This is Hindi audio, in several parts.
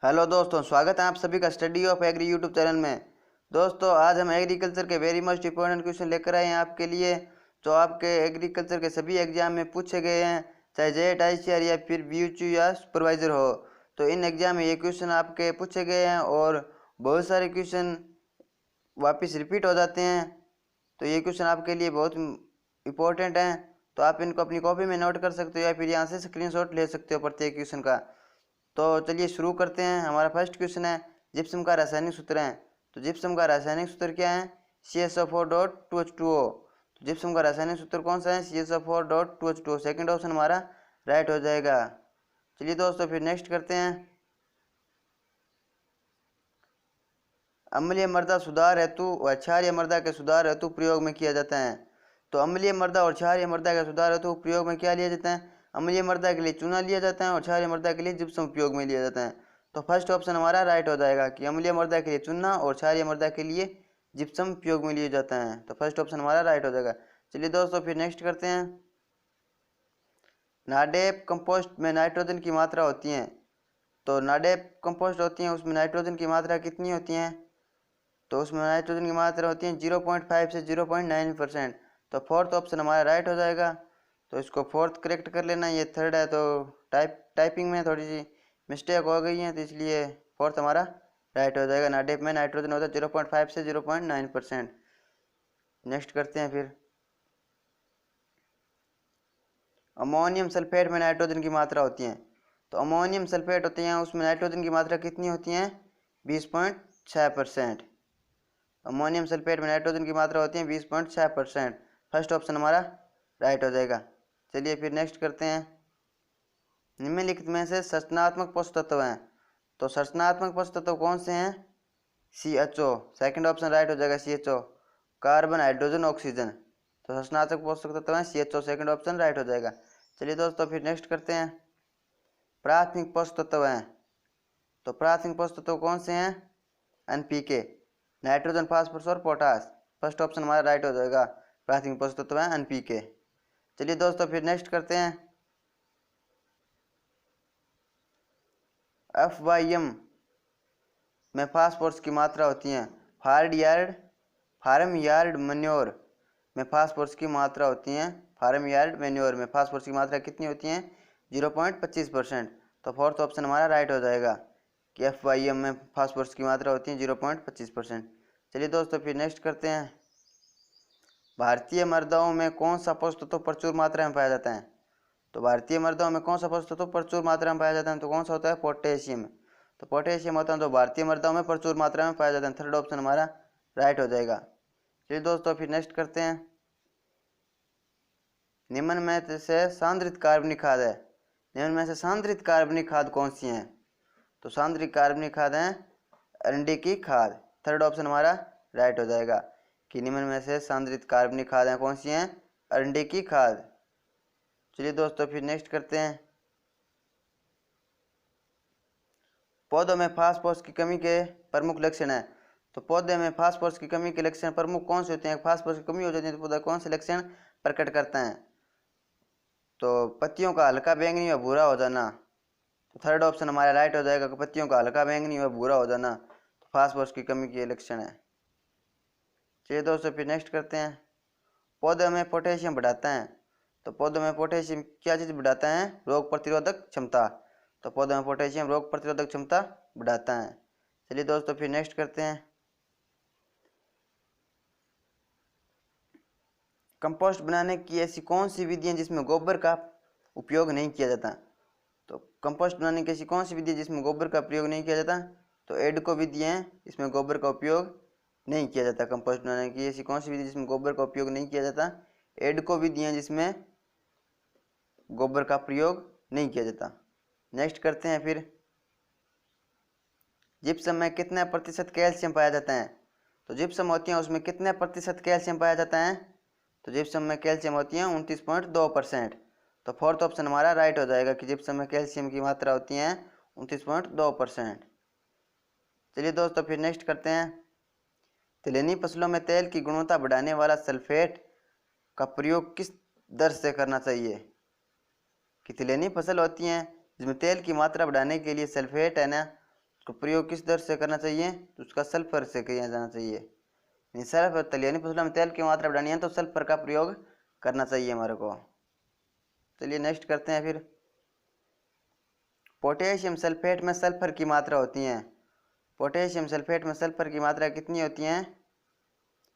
हेलो दोस्तों, स्वागत है आप सभी का study of agri YouTube channel में। दोस्तों, आज हम एग्रीकल्चर के वेरी मोस्ट इंपॉर्टेंट क्वेश्चन लेकर आए हैं आपके लिए, जो आपके एग्रीकल्चर के सभी एग्जाम में पूछे गए हैं, चाहे जेट आईसीआर या फिर बीयूचू या सुपरवाइजर हो। तो इन एग्जाम में ये क्वेश्चन आपके पूछे गए हैं और बहुत सारे क्वेश्चन वापस रिपीट हो जाते हैं। तो ये क्वेश्चन आपके लिए बहुत इंपॉर्टेंट हैं, तो आप इनको अपनी कॉपी में नोट कर सकते हो या फिर यहाँ से स्क्रीनशॉट ले सकते हो प्रत्येक क्वेश्चन का। तो चलिए शुरू करते हैं। हमारा फर्स्ट क्वेश्चन है, जिप्सम का रासायनिक सूत्र है। तो जिप्सम का रासायनिक सूत्र क्या है? CSO4.2H2O। तो जिप्सम का रासायनिक सूत्र कौन सा है? CSO4.2H2O। सेकंड ऑप्शन हमारा राइट हो जाएगा। चलिए दोस्तों, फिर नेक्स्ट करते हैं। अम्लीय मृदा सुधार हेतु व क्षारीय मृदा के सुधार हेतु प्रयोग में किया जाता है। तो अम्लीय मृदा और क्षारीय मृदा के सुधार हेतु प्रयोग में क्या लिया जाता है? अम्लीय मृदा के लिए चूना लिया जाता है और क्षारीय मृदा के लिए जिप्सम उपयोग में लिया जाता है। तो फर्स्ट ऑप्शन हमारा राइट हो जाएगा कि अम्लीय मृदा के लिए चूना और क्षारीय मृदा के लिए जिप्सम उपयोग में लिए जाता है। तो फर्स्ट ऑप्शन हमारा राइट हो जाएगा। चलिए दोस्तों, फिर नेक्स्ट करते हैं। नाडेप कंपोस्ट में नाइट्रोजन की मात्रा होती है। तो नाडेप कंपोस्ट होती है, उसमें नाइट्रोजन की मात्रा कितनी होती है? तो उसमें नाइट्रोजन की मात्रा होती है 0.5 से 0.9%। तो फोर्थ ऑप्शन हमारा राइट हो जाएगा। तो इसको फोर्थ करेक्ट कर लेना, ये थर्ड है तो टाइपिंग में थोड़ी सी मिस्टेक हो गई है, तो इसलिए फोर्थ हमारा राइट हो जाएगा। नाडेप में नाइट्रोजन होता है 0.5 से 0.9%। नेक्स्ट करते हैं फिर। अमोनियम सल्फेट में नाइट्रोजन की मात्रा होती है। तो अमोनियम सल्फेट होते हैं, उसमें नाइट्रोजन की मात्रा कितनी होती है? 20.6%। अमोनियम सल्फेट में नाइट्रोजन की मात्रा होती है 20.6%। फर्स्ट ऑप्शन हमारा राइट हो जाएगा। चलिए फिर नेक्स्ट करते हैं। निम्नलिखित में से संरचनात्मक पोषक तत्व हैं। तो संरचनात्मक पोषक तत्व कौन से हैं? CHO। सेकंड ऑप्शन राइट हो जाएगा, CHO। Carbon, hydrogen, oxygen. तो संरचनात्मक पोषक तत्व हैं CHO, सेकंड ऑप्शन राइट हो जाएगा। चलिए दोस्तों, फिर नेक्स्ट करते हैं। प्राथमिक पोषक तत्व हैं। तो प्राथमिक पोषक तत्व कौन से हैं? NPK, नाइट्रोजन, फास्फोरस और पोटास। फर्स्ट ऑप्शन हमारा राइट हो जाएगा। प्राथमिक पोषक तत्व है NPK। चलिए दोस्तों, फिर नेक्स्ट करते हैं। FYM में फास्फोरस की मात्रा होती है। फार्म यार्ड मैन्योर में फास्फोरस की मात्रा होती है। फार्म यार्ड मैन्योर में फास्फोरस की मात्रा कितनी होती है? 0.25%। तो फोर्थ ऑप्शन हमारा राइट हो जाएगा कि FYM में फास्फोरस की मात्रा होती है 0.25%। चलिए दोस्तों, फिर नेक्स्ट करते हैं। भारतीय मृदाओं में कौन सा पोषक तत्व प्रचुर मात्रा में पाया जाता है? तो भारतीय मृदाओं में कौन सा पोषक तत्व प्रचुर मात्रा में पाया जाता है? तो कौन सा होता है? पोटेशियम। तो पोटेशियम होता है जो भारतीय मृदाओं में प्रचुर मात्रा में पाया जाता है। थर्ड ऑप्शन हमारा राइट हो जाएगा। चलिए दोस्तों, फिर नेक्स्ट करते हैं। निम्न में से सांद्रित कार्बनिक खाद है। निम्न में से सांद्रित कार्बनिक खाद कौन सी है? तो सांद्रित कार्बनिक खाद है अरंडी की खाद। थर्ड ऑप्शन हमारा राइट हो जाएगा कि निम्न में से सांद्रित कार्बनिक खाद हैं कौन सी हैं? अरंडी की खाद। चलिए दोस्तों, फिर नेक्स्ट करते हैं। पौधों में फास्फोरस की कमी के प्रमुख लक्षण है। तो पौधे में फास्फोरस की कमी के लक्षण प्रमुख कौन से होते हैं? फास्फोरस की कमी हो जाती है तो पौधा कौन से लक्षण प्रकट करता है? तो पत्तियों का हल्का बैंगनी व भूरा हो जाना। तो थर्ड ऑप्शन हमारा राइट हो जाएगा कि पत्तियों का हल्का बैंगनी व भूरा हो जाना तो फास्फोरस की कमी के लक्षण है। चलिए दोस्तों, फिर नेक्स्ट करते हैं। पौधे में पोटेशियम बढ़ाता है। तो पौधों में पोटेशियम क्या चीज़ बढ़ाता है? रोग प्रतिरोधक क्षमता। तो पौधों में पोटेशियम रोग प्रतिरोधक क्षमता बढ़ाता है। चलिए दोस्तों, फिर नेक्स्ट करते हैं। कंपोस्ट बनाने की ऐसी कौन सी विधि है जिसमें गोबर का उपयोग नहीं किया जाता? तो कंपोस्ट बनाने की ऐसी कौन सी विधि है जिसमें गोबर का प्रयोग नहीं किया जाता? तो एडको विधि है, इसमें गोबर का उपयोग नहीं किया जाता। कंपोस्ट बनाने की ऐसी कौन सी विधि जिसमें गोबर का उपयोग नहीं किया जाता? एडको विधि है जिसमें गोबर का प्रयोग नहीं किया जाता। नेक्स्ट करते हैं फिर। जिप्सम में कितने प्रतिशत कैल्शियम पाया जाता है? तो जिप्सम होती है उसमें कितने प्रतिशत कैल्शियम पाया जाता है? तो जिप्सम में कैल्शियम होती है 29.2%। तो फोर्थ ऑप्शन हमारा राइट हो जाएगा कि जिप्सम में कैल्शियम की मात्रा होती है 29.2%। चलिए दोस्तों, फिर नेक्स्ट करते हैं। तिलहनी फसलों में तेल की गुणवत्ता बढ़ाने वाला सल्फेट का प्रयोग किस दर से करना चाहिए? कि तिलहनी फसल होती हैं जिसमें तेल की मात्रा बढ़ाने के लिए सल्फेट है ना, उसको प्रयोग किस दर से करना चाहिए, तो उसका सल्फर से किया जाना चाहिए। सल्फर दलहनी फसलों में तेल की मात्रा बढ़ानी है तो सल्फर का प्रयोग करना चाहिए हमारे को। चलिए नेक्स्ट करते हैं फिर। पोटेशियम सल्फेट में सल्फर की मात्रा होती है, पोटेशियम सल्फेट में सल्फर की मात्रा कितनी होती है,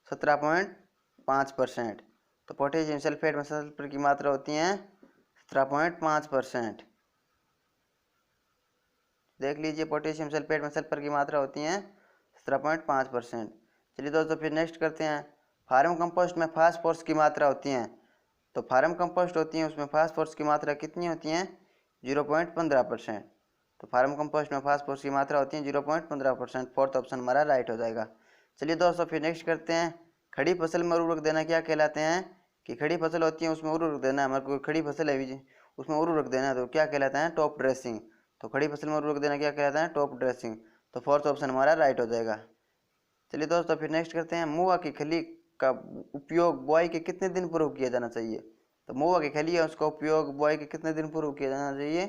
17.5%। तो पोटेशियम सल्फेट में सल्फर की मात्रा होती है 17.5%। देख लीजिए पोटेशियम सल्फेट में सल्फर की मात्रा होती है 17.5%। चलिए दोस्तों फिर नेक्स्ट करते हैं। फार्म कंपोस्ट में फास्फोरस की मात्रा होती है, तो फार्म कंपोस्ट होती है उसमें फास्फोरस की मात्रा कितनी होती है, 0.15%। तो फार्म कंपोस्ट में फास्फोरस की मात्रा होती है 0.15%। फोर्थ ऑप्शन हमारा राइट हो जाएगा। चलिए दोस्तों फिर नेक्स्ट करते हैं। खड़ी फसल में उर्वरक देना क्या कहलाते हैं, कि खड़ी फसल होती है उसमें उर्वरक देना, हमारे को खड़ी फसल है उसमें उर्वरक देना तो क्या कहलाता है, टॉप ड्रेसिंग। तो खड़ी फसल में उर्वरक देना क्या कहलाता है, टॉप ड्रेसिंग। तो फोर्थ ऑप्शन हमारा राइट हो जाएगा। चलिए दोस्तों फिर नेक्स्ट करते हैं। मुआ की खली का उपयोग बुआई के कितने दिन पूर्व किया जाना चाहिए, तो मुआ की खली है उसका उपयोग बुआई के कितने दिन पूर्व किया जाना चाहिए,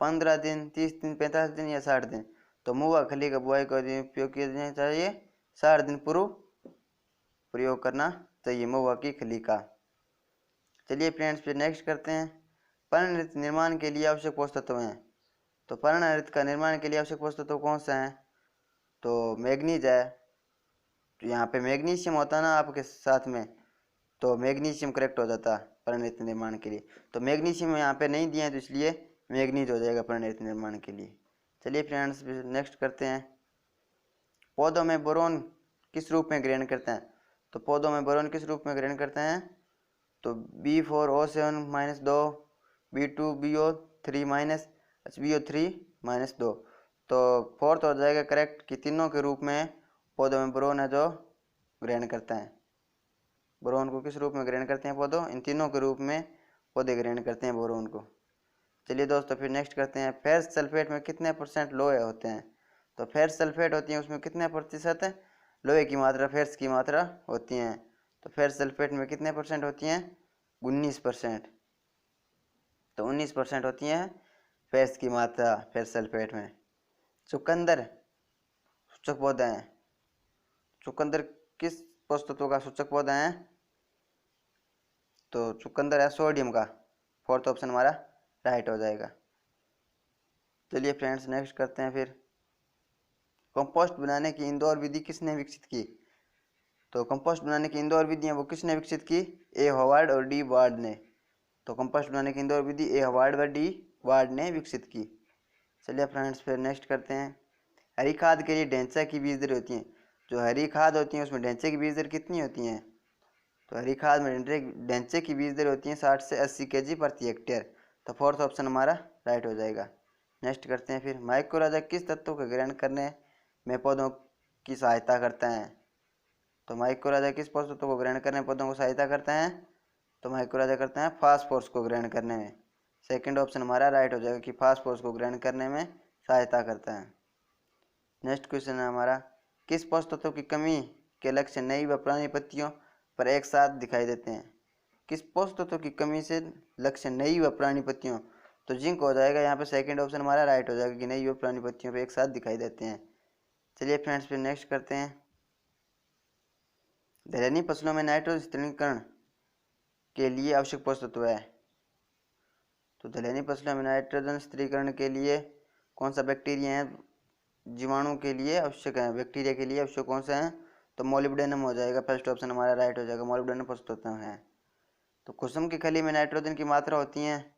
15 दिन, 30 दिन, 45 दिन या 60 दिन। तो मुआ खली का बुआई का उपयोग किया जाना चाहिए 60 दिन पूर्व प्रयोग करना चाहिए मुआ की खली का। चलिए फ्रेंड्स फिर नेक्स्ट करते हैं। पर्णरित निर्माण के लिए आवश्यक पोषक तत्व हैं, तो पर्णरित का निर्माण के लिए आवश्यक पोषक तत्व कौन सा है, तो मैग्नीज है। तो यहाँ पे मैग्नीशियम होता ना आपके साथ में, तो मैग्नीशियम करेक्ट हो जाता पर्णरित निर्माण के लिए। तो मैग्नीशियम यहाँ पे नहीं दिए हैं तो इसलिए मैग्नीज हो जाएगा पर्णरित निर्माण के लिए। चलिए फ्रेंड्स नेक्स्ट करते हैं। पौधों में बोरोन किस रूप में ग्रहण करते हैं, तो पौधों में बोरोन किस रूप में ग्रहण करते हैं, तो B4O7-2, B2BO3-BO3-2। तो फोर्थ हो जाएगा करेक्ट कि तीनों के रूप में पौधों में बोरोन है जो ग्रहण करता है। बोरोन को किस रूप में ग्रहण करते हैं पौधों, इन तीनों के रूप में पौधे ग्रहण करते हैं बोरोन को। चलिए दोस्तों फिर नेक्स्ट करते हैं। फेरस सल्फेट में कितने % लोहे होते हैं, तो फेरस सल्फेट होती है उसमें कितने प्रतिशत लोहे की मात्रा, फेरस की मात्रा होती हैं। तो फेरस सल्फेट में कितने % होती हैं, 19%। तो 19% होती हैं फेरस की मात्रा फेरस सल्फेट में। चुकंदर सूचक पौधा है, चुकंदर किस पोषक तत्व का सूचक पौधा है, तो चुकंदर है सोडियम का। फोर्थ ऑप्शन हमारा राइट हो जाएगा। चलिए फ्रेंड्स नेक्स्ट करते हैं फिर। कंपोस्ट बनाने की इंदौर विधि किसने विकसित की, तो कंपोस्ट बनाने की इंदौर विधि है वो किसने विकसित की, ए हॉवर्ड और डी वार्ड ने। तो कंपोस्ट बनाने की इंदौर विधि ए हॉवर्ड व डी वार्ड ने विकसित की। चलिए फ्रेंड्स फिर नेक्स्ट करते हैं। हरी खाद के लिए ढैंचा की बीज दर होती है, जो हरी खाद होती है उसमें ढैंचे की बीज दर कितनी होती है, तो हरी खाद में ढैंचे की बीज दर होती है 60 से 80 kg प्रति हेक्टेयर। तो फोर्थ ऑप्शन हमारा राइट हो जाएगा। नेक्स्ट करते हैं फिर। माइक्रोराजा किस तत्व का ग्रहण करने में पौधों की सहायता करता है, तो माइक्रोराजा किस पोषक तत्व को ग्रहण करने में पौधों को सहायता करता है, तो माइक्रोराजा करते हैं फास्फोरस को ग्रहण करने में। सेकंड ऑप्शन हमारा राइट हो जाएगा कि फास्फोरस को ग्रहण करने में सहायता करता है। नेक्स्ट क्वेश्चन है हमारा। किस पोषक तत्व की कमी के लक्षण नई व पुरानी पत्तियों पर एक साथ दिखाई देते हैं, किस पोषक तत्व की कमी से लक्षण नई व पुरानी पत्तियों, तो जिंक हो जाएगा यहाँ पे। सेकंड ऑप्शन हमारा राइट हो जाएगा कि नई व पुरानी पत्तियों पे एक साथ दिखाई देते हैं। चलिए फ्रेंड्स फिर नेक्स्ट करते हैं। दलहनी फसलों में नाइट्रोजन स्थिरीकरण के लिए आवश्यक पोषक तत्व है, तो दलहनी फसलों में नाइट्रोजन स्थिरीकरण के लिए कौन सा बैक्टीरिया है, जीवाणु के लिए आवश्यक है, बैक्टीरिया के लिए आवश्यक कौन सा है, तो मोलिब्डेनम हो जाएगा। फर्स्ट ऑप्शन हमारा राइट हो जाएगा, मोलिब्डेनम पोषक तत्व है। तो कुसुम की खली में नाइट्रोजन की मात्रा होती है,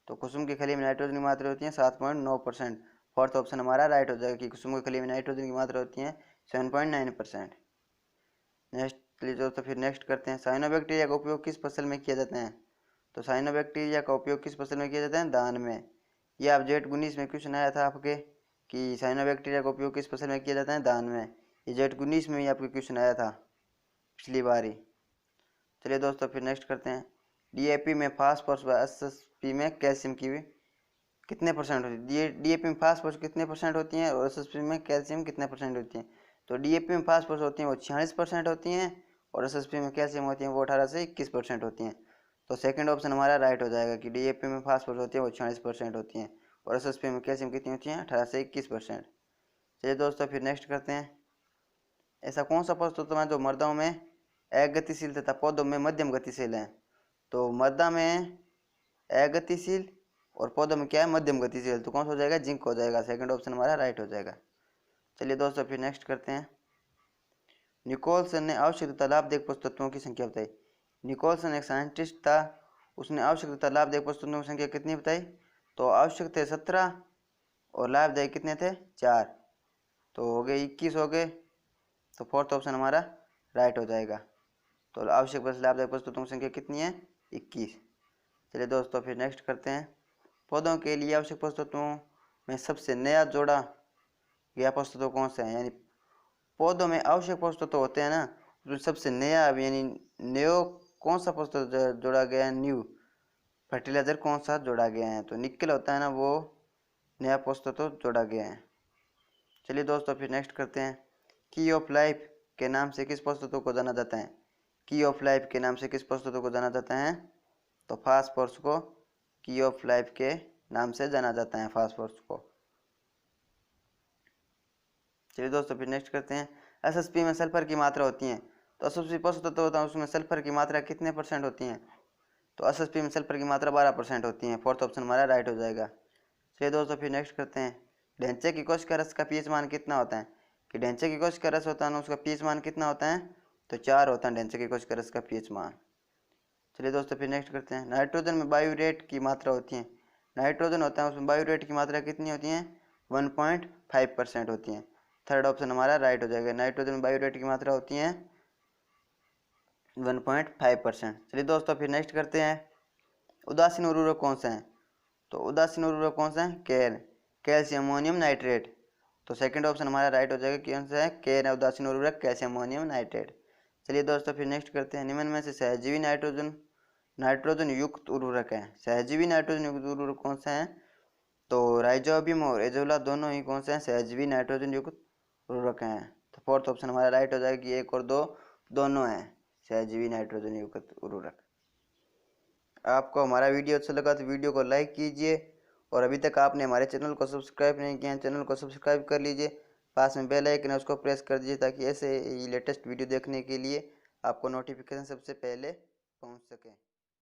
तो कुसुम की खली में नाइट्रोजन की मात्रा होती है 7.9%। फोर्थ ऑप्शन हमारा राइट हो जाएगा कि कुसुम की खली में नाइट्रोजन की मात्रा होती है 7.9%। नेक्स्ट तो फिर नेक्स्ट करते हैं। साइनोबैक्टीरिया का उपयोग किस फसल में किया जाता है, तो साइनोबैक्टीरिया का उपयोग किस फसल में किया जाता है, धान में। ये आप जेट 19 में क्वेश्चन आया था आपके कि साइनोबैक्टीरिया का उपयोग किस फसल में किया जाता है, धान में। ये जेट 19 में ही आपके क्वेश्चन आया था पिछली बार ही। चलिए दोस्तों फिर नेक्स्ट करते हैं। डीएपी में फास्फोरस व एसएसपी में कैल्शियम की कितने % होती है, डीएपी में फास्फोरस कितने % होती हैं और एसएसपी में कैल्शियम कितने % होती हैं, तो डीएपी में फास्फोरस होती हैं वो 46% होती हैं और एसएसपी में कैल्शियम होती हैं वो 18 से 21% होती हैं। तो सेकंड ऑप्शन हमारा राइट हो जाएगा कि डीएपी में फास्फोरस होती है वो 46% होती हैं और एसएसपी में कैल्शियम कितनी होती हैं 18 से 21%। चलिए दोस्तों फिर नेक्स्ट करते हैं। ऐसा कौन सा पौधा तत्व है जो मृदा में अगतिशील तथा पौधों में मध्यम गतिशील है? तो मृदा में अगतिशील और पौधों में क्या है, मध्यम गतिशील। तो कौन सा हो जाएगा, जिंक हो जाएगा। सेकंड ऑप्शन हमारा राइट हो जाएगा। चलिए दोस्तों फिर नेक्स्ट करते हैं। निकोलसन ने आवश्यक तथा लाभदायक पोषक तत्वों की संख्या बताई। निकोलसन एक साइंटिस्ट था, उसने आवश्यक तथा लाभदायक पोषक तत्वों की संख्या कितनी बताई? तो आवश्यक थे 17 और लाभदायक कितने थे, 4। तो हो गए 21 हो गए। तो फोर्थ ऑप्शन हमारा राइट हो जाएगा। तो आवश्यक प्लस लाभदायक पोषक तत्वों की संख्या कितनी है, 21। चलिए दोस्तों फिर नेक्स्ट करते हैं। पौधों के लिए आवश्यक पोषक तत्वों में सबसे नया जोड़ा गया पोषक तत्व कौन सा है? यानी पौधों में आवश्यक पोषक तत्व होते हैं ना, उसमें सबसे नया यानी न्यू कौन सा पोषक तत्व जोड़ा गया है, न्यू फर्टिलाइजर कौन सा जोड़ा गया है? तो निकल होता है ना, वो नया पोषक तत्व जोड़ा गया है। चलिए दोस्तों फिर नेक्स्ट करते हैं। की ऑफ लाइफ के नाम से किस पोषक तत्व को जाना जाता है? की ऑफ लाइफ के नाम से किस पोषक तत्व को जाना जाता है? तो फास्फोरस को की ऑफ लाइफ के नाम से जाना जाता है, फास्फोरस को। चलिए दोस्तों फिर नेक्स्ट करते हैं। एसएसपी में सल्फर की मात्रा होती है, तो एसएसपी पोषक तत्व होता है, उसमें सल्फर की मात्रा कितने % होती है? तो एसएसपी में सल्फर की मात्रा 12% होती है। फोर्थ ऑप्शन हमारा राइट हो जाएगा। चलिए दोस्तों फिर नेक्स्ट करते हैं। ढैंचे की कोशिका रस का पीएच मान कितना होता है? कि ढैंचे की कोशिका रस होता है ना, उसका पीएच मान कितना होता है? तो 4 होता है ढैंचे की कोशिका रस का पीएच मान। चलिए दोस्तों फिर नेक्स्ट करते हैं। नाइट्रोजन में बायोरेट की मात्रा होती है, नाइट्रोजन होता है उसमें बायोरेट की मात्रा कितनी होती है? 1.5% होती है। थर्ड ऑप्शन हमारा राइट हो जाएगा। नाइट्रोजन में बायोरेट की मात्रा होती है 1.5%। चलिए दोस्तों फिर नेक्स्ट करते हैं। उदासीन उर्वरक कौन सा है? तो उदासीन उर्वरक कौन सा है? Calcium ammonium nitrate. तो सेकंड ऑप्शन हमारा राइट हो जाएगा। कौन सा है? केर है उदासीन उर्वरक, कैल्शियम अमोनियम नाइट्रेट। चलिए दोस्तों फिर नेक्स्ट करते हैं। निम्न में से सहजीवी नाइट्रोजन युक्त उर्वरक है। सहजीवी नाइट्रोजन युक्त उर्वरक कौन सा है? तो राइजोबियम और एजोला दोनों ही कौन से हैं? सहजीवी नाइट्रोजन युक्त उर्वरक हैं। तो फोर्थ ऑप्शन हमारा राइट हो जाएगा कि 1 और 2 दोनों हैं सहजीवी नाइट्रोजन युक्त उर्वरक। आपको हमारा वीडियो अच्छा लगा तो वीडियो को लाइक कीजिए, और अभी तक आपने हमारे चैनल को सब्सक्राइब नहीं किया है, चैनल को सब्सक्राइब कर लीजिए। पास में बेल आइकन है, उसको प्रेस कर दीजिए, ताकि ऐसे ही लेटेस्ट वीडियो देखने के लिए आपको नोटिफिकेशन सबसे पहले पहुंच सके।